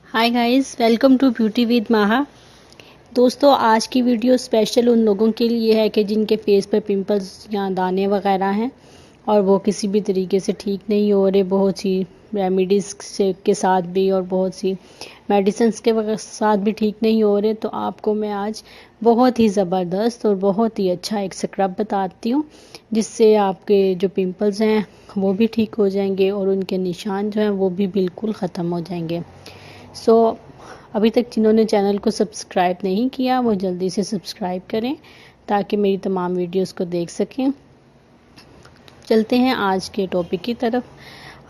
Hi guys, welcome to beauty with Maha. दोस्तों, आज की वीडियो स्पेशल उन लोगों के लिए है कि जिनके फेस पर पिंपल्स या दाने वगैरह हैं और वो किसी भी तरीके से ठीक नहीं हो रहे, बहुत सी रेमेडीज़ के साथ भी और बहुत सी मेडिसिन्स के साथ भी ठीक नहीं हो रहे। तो आपको मैं आज बहुत ही ज़बरदस्त और बहुत ही अच्छा एक स्क्रब बताती हूँ जिससे आपके जो पिंपल्स हैं वो भी ठीक हो जाएंगे और उनके निशान जो हैं वो भी बिल्कुल ख़त्म हो जाएंगे। अभी तक जिन्होंने चैनल को सब्सक्राइब नहीं किया वो जल्दी से सब्सक्राइब करें ताकि मेरी तमाम वीडियोस को देख सकें। चलते हैं आज के टॉपिक की तरफ।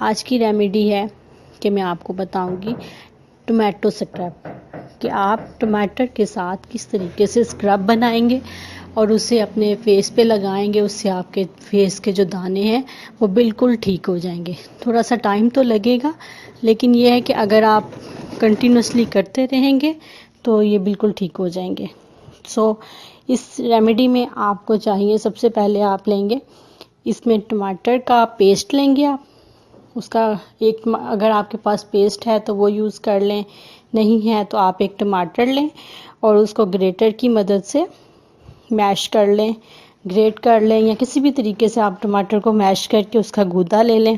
आज की रेमेडी है कि मैं आपको बताऊंगी टोमेटो स्क्रब, कि आप टमाटर के साथ किस तरीके से स्क्रब बनाएंगे और उसे अपने फेस पे लगाएंगे। उससे आपके फेस के जो दाने हैं वो बिल्कुल ठीक हो जाएंगे। थोड़ा सा टाइम तो लगेगा, लेकिन यह है कि अगर आप कंटिन्यूसली करते रहेंगे तो ये बिल्कुल ठीक हो जाएंगे। इस रेमेडी में आपको चाहिए, सबसे पहले आप लेंगे इसमें टमाटर का पेस्ट लेंगे। आप उसका अगर आपके पास पेस्ट है तो वो यूज़ कर लें, नहीं है तो आप एक टमाटर लें और उसको ग्रेटर की मदद से मैश कर लें, ग्रेट कर लें, या किसी भी तरीके से आप टमाटर को मैश करके उसका गूदा ले लें।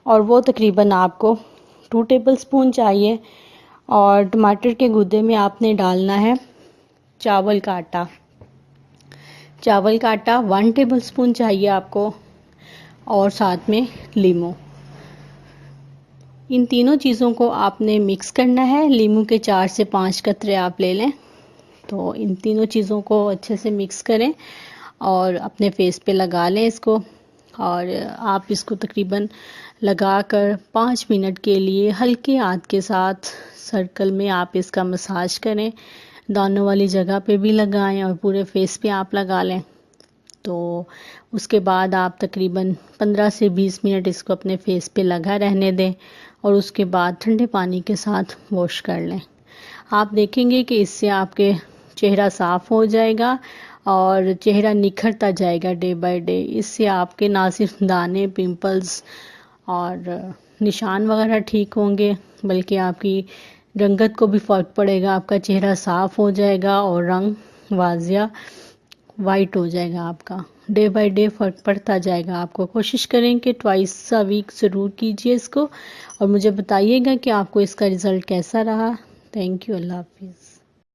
और वो तकरीबन आपको 2 टेबलस्पून चाहिए। और टमाटर के गूदे में आपने डालना है चावल का आटा। चावल का आटा 1 टेबलस्पून चाहिए आपको, और साथ में लीमू। इन तीनों चीज़ों को आपने मिक्स करना है। लीमू के 4 से 5 कतरे आप ले लें। तो इन तीनों चीज़ों को अच्छे से मिक्स करें और अपने फेस पे लगा लें इसको। और आप इसको तकरीबन लगाकर 5 मिनट के लिए हल्के हाथ के साथ सर्कल में आप इसका मसाज करें। दानों वाली जगह पे भी लगाएं और पूरे फेस पे आप लगा लें। तो उसके बाद आप तकरीबन 15 से 20 मिनट इसको अपने फेस पे लगा रहने दें और उसके बाद ठंडे पानी के साथ वॉश कर लें। आप देखेंगे कि इससे आपके चेहरा साफ़ हो जाएगा और चेहरा निखरता जाएगा डे बाय डे। इससे आपके ना सिर्फ दाने, पिंपल्स और निशान वगैरह ठीक होंगे, बल्कि आपकी रंगत को भी फ़र्क पड़ेगा। आपका चेहरा साफ़ हो जाएगा और रंग वाजिया वाइट हो जाएगा आपका। डे बाय डे फ़र्क पड़ता जाएगा आपको। कोशिश करें कि ट्वाइस अ वीक ज़रूर कीजिए इसको और मुझे बताइएगा कि आपको इसका रिज़ल्ट कैसा रहा। Thank you. अल्लाह हाफिज़।